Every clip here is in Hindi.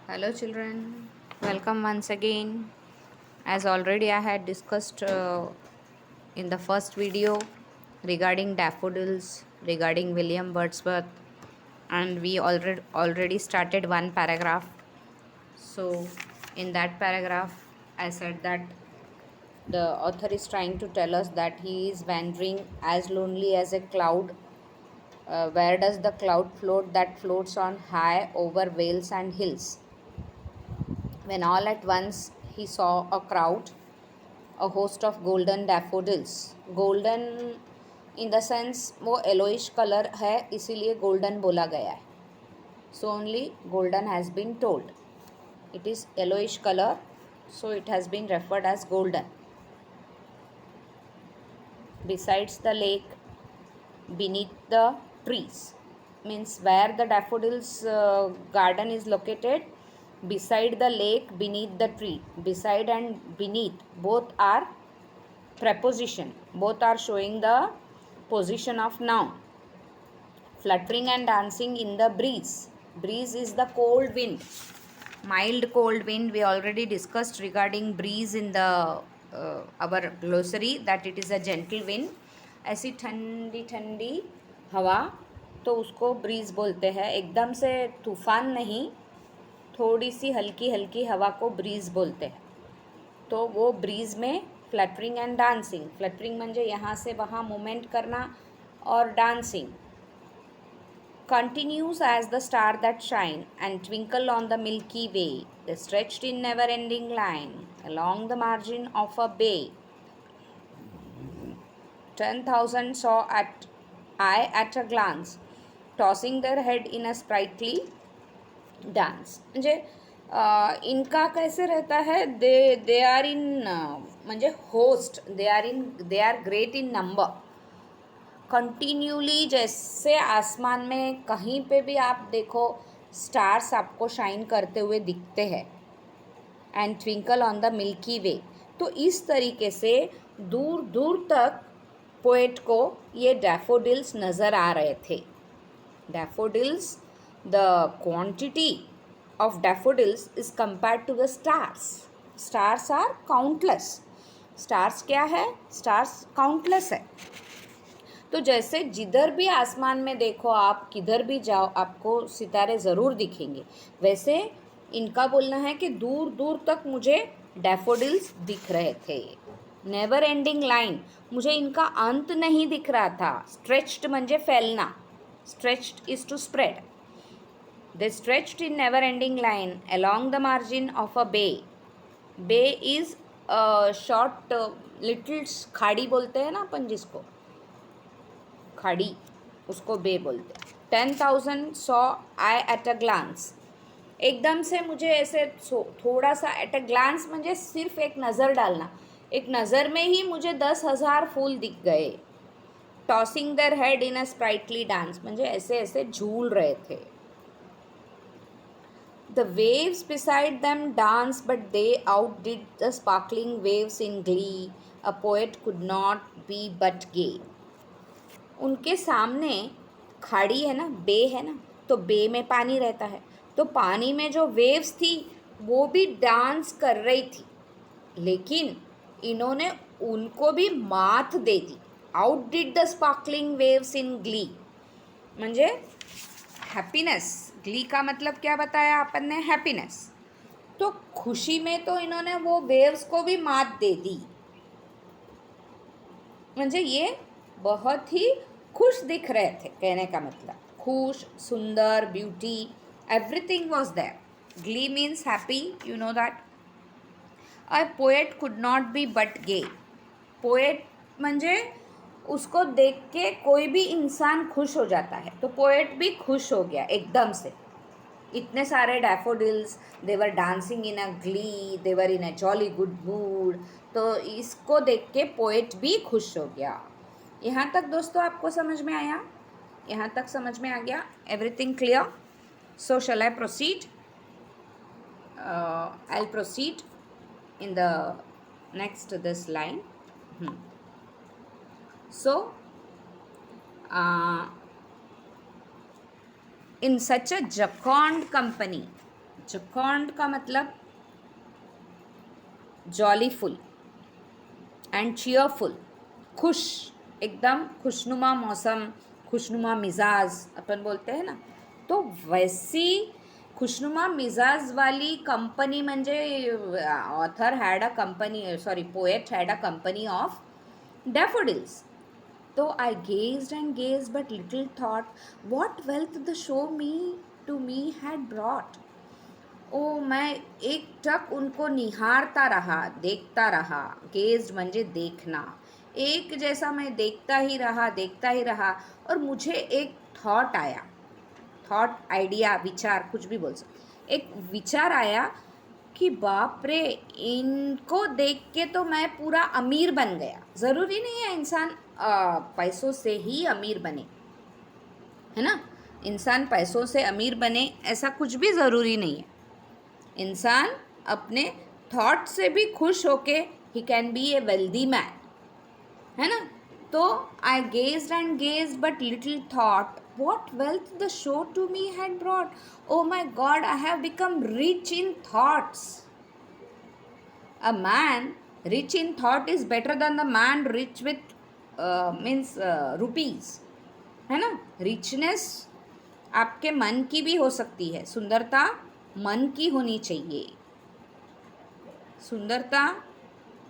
Hello, children. Welcome once again. As already I had discussed in the first video regarding daffodils, regarding William Wordsworth, and we already started one paragraph. So, in that paragraph, I said that the author is trying to tell us that he is wandering as lonely as a cloud. Where does the cloud float that floats on high over vales and hills? When all at once he saw a crowd, a host of golden daffodils. Golden in the sense वो येलोइश कलर है इसीलिए गोल्डन बोला गया है. So only golden has been told. It is yellowish color, so it has been referred as golden. Besides the lake, beneath the trees, means where the daffodils garden is located, beside the lake, beneath the tree. Beside and beneath both are preposition, both are showing the position of noun. Fluttering and dancing in the breeze. Breeze is the cold wind, mild cold wind. We already discussed regarding breeze in the our glossary that it is a gentle wind. ऐसी ठंडी ठंडी हवा, तो उसको ब्रीज बोलते हैं. एकदम से तूफान नहीं, थोड़ी सी हल्की हल्की हवा को ब्रीज बोलते हैं. तो वो ब्रीज में फ्लटरिंग एंड डांसिंग. फ्लटरिंग म्हणजे यहाँ से वहाँ मूवमेंट करना, और dancing continues as the star that shine and twinkle on the Milky Way. They stretched in never-ending line along the margin of a bay. 10,000 saw at eye at a glance, tossing their head in a sprightly dance. म्हणजे इनका कैसे रहता है, दे आर इन म्हणजे host, they are great in number. Continuously जैसे आसमान में कहीं पे भी आप देखो स्टार्स आपको शाइन करते हुए दिखते हैं. And twinkle on the Milky Way. तो इस तरीके से दूर दूर तक पोएट को ये डैफोडिल्स नज़र आ रहे थे. Daffodils, the quantity of daffodils is compared to the stars. Stars are countless. Stars क्या है? स्टार्स काउंटलेस है. तो जैसे जिधर भी आसमान में देखो, आप किधर भी जाओ आपको सितारे ज़रूर दिखेंगे. वैसे इनका बोलना है कि दूर दूर तक मुझे डैफोडिल्स दिख रहे थे. नेवर एंडिंग लाइन, मुझे इनका अंत नहीं दिख रहा था. स्ट्रेच्ड म्हणजे फैलना. Stretched is to spread. They stretched in never ending line along the margin of a bay. Bay is short little खाड़ी बोलते हैं ना अपन जिसको, खाड़ी, उसको बे बोलते हैं. 10,000 saw I at a glance. एकदम से मुझे ऐसे थोड़ा सा, एट अ ग्लांस म्हणजे सिर्फ एक नज़र डालना, एक नज़र में ही मुझे 10,000 फूल दिख गए. Tossing their head in a sprightly dance म्हणजे ऐसे ऐसे झूल रहे थे. The waves beside them dance but they outdid the sparkling waves in glee. A poet could not be but gay. उनके सामने खाड़ी है ना, बे है ना, तो बे में पानी रहता है. तो पानी में जो वेव्स थी वो भी डांस कर रही थी, लेकिन इन्होंने उनको भी मात दे दी. Out did the sparkling waves in glee म्हणजे हैप्पीनेस. ग्ली का मतलब क्या बताया अपन ने? हैप्पीनेस. तो खुशी में तो इन्होंने वो वेव्स को भी मात दे दी. म्हणजे ये बहुत ही खुश दिख रहे थे, कहने का मतलब खुश, सुंदर, beauty, everything was there. Glee means happy, you know that. A poet could not be but gay. Poet म्हणजे उसको देख के कोई भी इंसान खुश हो जाता है, तो पोएट भी खुश हो गया एकदम से. इतने सारे daffodils, they were dancing in a Glee, they were in a jolly good mood. तो इसको देख के पोएट भी खुश हो गया. यहाँ तक दोस्तों आपको समझ में आया? यहाँ तक समझ में आ गया? Everything clear? So shall I proceed? I'll proceed in the next this line. So in such a jocund company, जकॉन्ड का मतलब जॉलीफुल एंड चीयरफुल, खुश, एकदम खुशनुमा मौसम, खुशनुमा मिजाज अपन बोलते हैं ना, तो वैसी खुशनुमा मिजाज वाली कंपनी म्हणजे author had a company, sorry poet had a company of daffodils. तो I gazed and gazed but little thought what wealth the show me to me had brought. ओ मैं एक टक उनको निहारता रहा, देखता रहा. गेज्ड म्हणजे देखना. एक जैसा मैं देखता ही रहा और मुझे एक थॉट आया. थॉट, आइडिया, विचार, कुछ भी बोल सकते. एक विचार आया कि बाप रे, इनको देख के तो मैं पूरा अमीर बन गया. ज़रूरी नहीं है इंसान पैसों से ही अमीर बने, है ना. इंसान पैसों से अमीर बने ऐसा कुछ भी ज़रूरी नहीं है. इंसान अपने थॉट से भी खुश होके ही can be a wealthy man, है ना. तो I gazed and gazed but little thought what wealth the show to me had brought. Oh my God, I have become rich in thoughts. A man rich in thought is better than the man rich with means rupees, है ना. रिचनेस आपके मन की भी हो सकती है. सुंदरता मन की होनी चाहिए. सुंदरता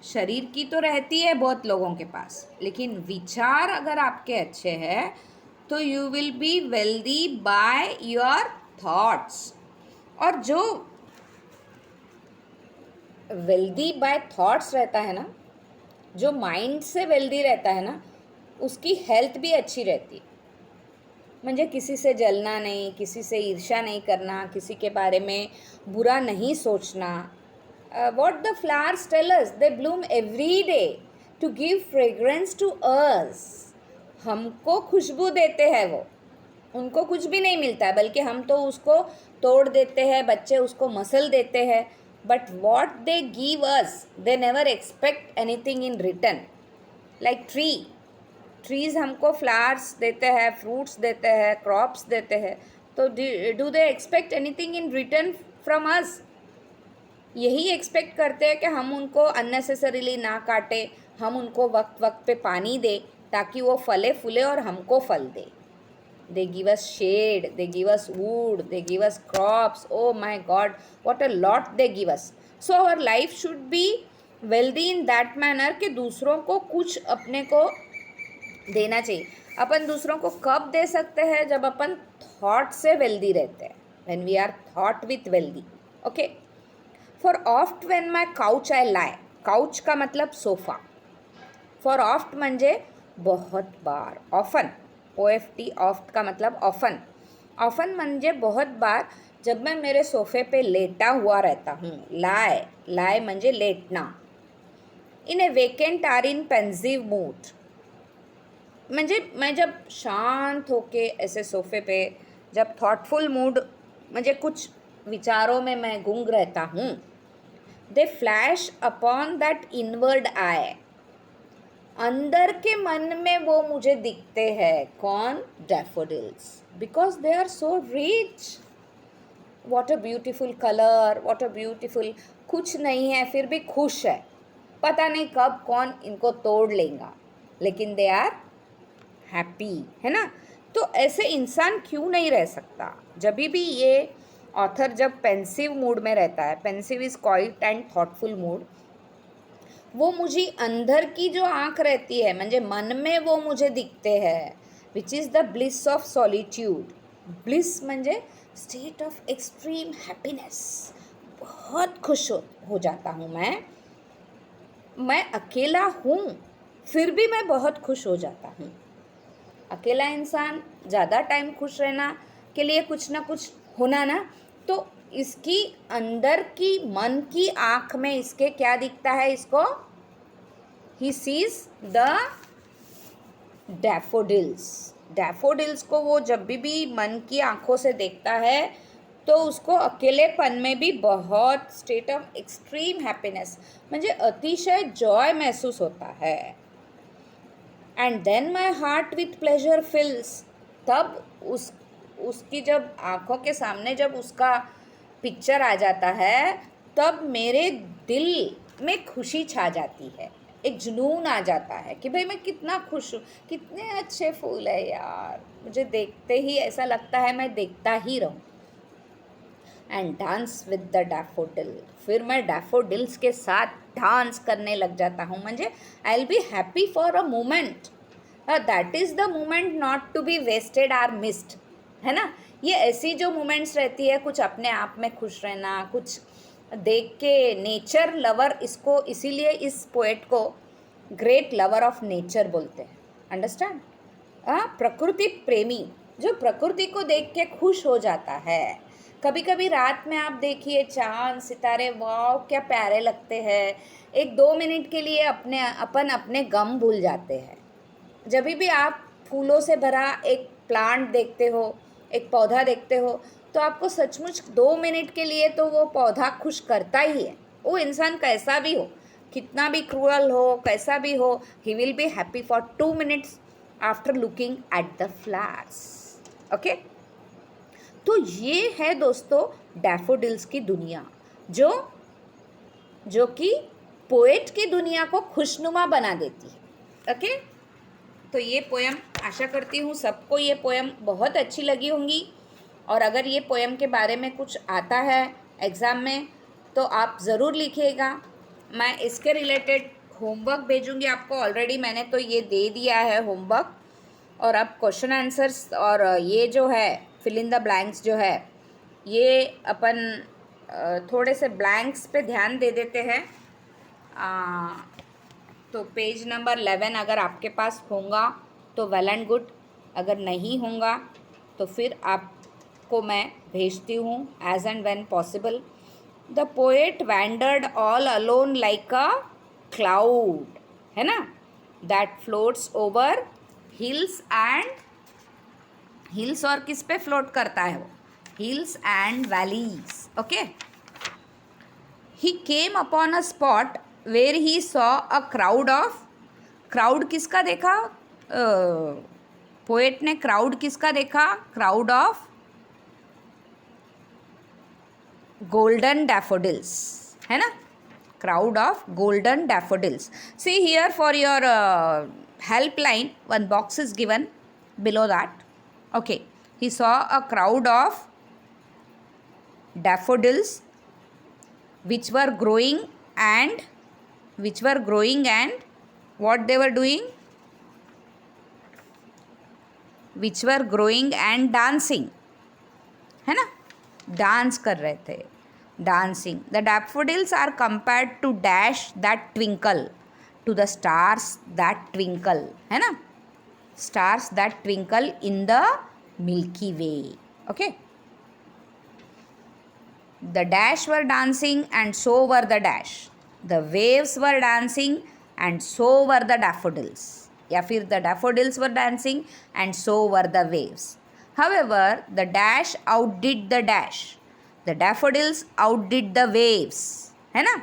शरीर की तो रहती है बहुत लोगों के पास, लेकिन विचार अगर आपके अच्छे हैं तो you will be wealthy by your thoughts. और जो वेल्दी बाय थॉट्स रहता है ना, जो माइंड से वेल्दी रहता है ना, उसकी हेल्थ भी अच्छी रहती है. म्हणजे किसी से जलना नहीं, किसी से ईर्ष्या नहीं करना, किसी के बारे में बुरा नहीं सोचना. What the flowers tell us, they bloom every day to give fragrance to us. हमको खुशबू देते हैं वो, उनको कुछ भी नहीं मिलता है, बल्कि हम तो उसको तोड़ देते हैं, बच्चे उसको मसल देते हैं. But what they give us, they never expect anything in return. Like trees हमको फ्लावर्स देते हैं, फ्रूट्स देते हैं, क्रॉप्स देते हैं, तो do they expect anything in return from us. यही एक्सपेक्ट करते हैं कि हम उनको अननेसेसरीली ना काटें, हम उनको वक्त वक्त पे पानी दें ताकि वो फले फूले और हमको फल दे. They give us shade, they give us wood, they give us crops. Oh my God, what a lot they give us. So our life should be wealthy in that manner कि दूसरों को कुछ अपने को देना चाहिए. अपन दूसरों को कब दे सकते हैं, जब अपन थॉट से वेल्दी रहते हैं, when we are thought with wealthy. Okay. For oft when my couch I lie. Couch का मतलब सोफ़ा. फॉर ऑफ्ट म्हणजे बहुत बार. ऑफन, OFT, ऑफ्ट का मतलब ऑफन. ऑफन म्हणजे बहुत बार जब मैं मेरे सोफ़े पे लेटा हुआ रहता हूँ. लाए म्हणजे लेटना. In a vacant or in pensive mood, म्हणजे मैं जब शांत होके ऐसे सोफ़े पे, जब थॉटफुल मूड म्हणजे कुछ विचारों में मैं गुंग रहता हूँ. They flash upon that inward eye. अंदर के मन में वो मुझे दिखते हैं. कौन? Daffodils. Because they are so rich. What a beautiful colour, what a beautiful. कुछ नहीं है फिर भी खुश है. पता नहीं कब कौन इनको तोड़ लेगा, लेकिन दे आर हैप्पी, है ना. तो ऐसे इंसान क्यों नहीं रह सकता. जब भी ये ऑथर जब पेंसिव मूड में रहता है, pensive is quiet and thoughtful mood, वो मुझे अंदर की जो आँख रहती है म्हणजे मन में वो मुझे दिखते हैं. Which is the bliss of solitude. Bliss म्हणजे स्टेट ऑफ एक्सट्रीम हैप्पीनेस. बहुत खुश हो जाता हूँ मैं अकेला हूँ फिर भी मैं बहुत खुश हो जाता हूँ. अकेला इंसान ज़्यादा टाइम खुश रहना के लिए कुछ ना कुछ होना ना, तो इसकी अंदर की मन की आँख में इसके क्या दिखता है इसको. He sees the daffodils. Daffodils को वो जब भी मन की आँखों से देखता है तो उसको अकेलेपन में भी बहुत स्टेट ऑफ एक्सट्रीम हैप्पीनेस म्हणजे अतिशय जॉय महसूस होता है. And then my heart with pleasure fills. तब उसकी जब आँखों के सामने जब उसका पिक्चर आ जाता है, तब मेरे दिल में खुशी छा जाती है, एक जुनून आ जाता है कि भाई मैं कितना खुश हूँ, कितने अच्छे फूल है यार, मुझे देखते ही ऐसा लगता है मैं देखता ही रहूँ। And dance with the daffodil, फिर मैं डैफोडिल्स के साथ डांस करने लग जाता हूँ। म्हणजे I will be happy for a moment, that is the moment not to be wasted or missed, है ना। ये ऐसी जो मोमेंट्स रहती है, कुछ अपने आप में खुश रहना, कुछ देख के, नेचर लवर, इसको इसीलिए इस पोएट को ग्रेट लवर ऑफ नेचर बोलते हैं, अंडरस्टैंड। प्रकृति प्रेमी, जो प्रकृति को देख के खुश हो जाता है। कभी कभी रात में आप देखिए चांद सितारे, वाह क्या प्यारे लगते हैं, एक 2 मिनट के लिए अपने गम भूल जाते हैं। जब भी आप फूलों से भरा एक प्लांट देखते हो, एक पौधा देखते हो, तो आपको सचमुच 2 मिनट के लिए तो वो पौधा खुश करता ही है। वो इंसान कैसा भी हो, कितना भी क्रूअल हो, कैसा भी हो, he will be happy for 2 minutes after looking at the flowers. Okay, तो ये है दोस्तों डैफोडिल्स की दुनिया, जो कि पोएट की दुनिया को खुशनुमा बना देती है। ओके, तो ये पोएम, आशा करती हूँ सबको ये पोएम बहुत अच्छी लगी होंगी। और अगर ये पोएम के बारे में कुछ आता है एग्ज़ाम में तो आप ज़रूर लिखिएगा। मैं इसके रिलेटेड होमवर्क भेजूँगी आपको, ऑलरेडी मैंने तो ये दे दिया है होमवर्क। और अब क्वेश्चन आंसर्स और ये जो है फिल इन द ब्लैंक्स जो है, ये अपन थोड़े से ब्लैंक्स पे ध्यान दे देते हैं। तो पेज नंबर 11 अगर आपके पास होगा तो वेल एंड गुड, अगर नहीं होगा तो फिर आपको मैं भेजती हूँ as and when possible. The poet wandered all alone like a cloud, है ना, that floats over hills and hills, और किस पे फ्लोट करता है वो, hills and valleys. Okay, he came upon a spot where he saw a crowd of, crowd किसका देखा, पोएट ने क्राउड किसका देखा, क्राउड ऑफ गोल्डन डैफोडिल्स, है ना, crowd of golden daffodils. See here for your helpline, one box is given below that. Okay, he saw a crowd of daffodils which were growing and what they were doing, which were growing and dancing, है ना, डांस कर रहे थे, dancing. The daffodils are compared to dash that twinkle, to the stars that twinkle, है ना, stars that twinkle in the Milky Way. Okay, the dash were dancing and so were the dash, the waves were dancing and so were the daffodils, या फिर the daffodils were dancing and so were the waves. However, the dash outdid the dash, the daffodils outdid the waves, है ना,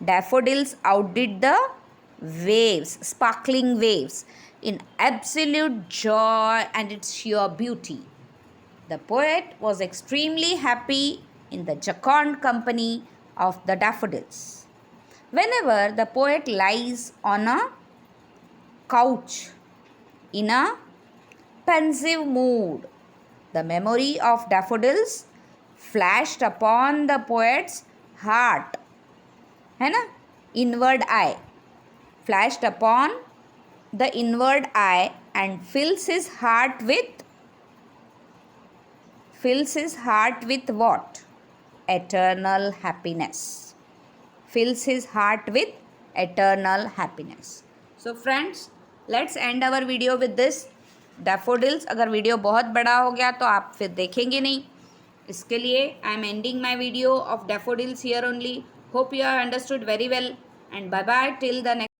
daffodils outdid the waves, sparkling waves, in absolute joy and its sheer beauty. The poet was extremely happy in the jocund company of the daffodils. Whenever the poet lies on a couch in a pensive mood, the memory of daffodils flashed upon the poet's heart, है ना, inward eye, flashed upon the inward eye and fills his heart with what, eternal happiness, fills his heart with eternal happiness. So friends, let's end our video with this daffodils. अगर वीडियो बहुत बड़ा हो गया तो आप फिर देखेंगे नहीं, इसके लिए I am ending my video of daffodils here only. Hope you have understood very well and bye bye till the next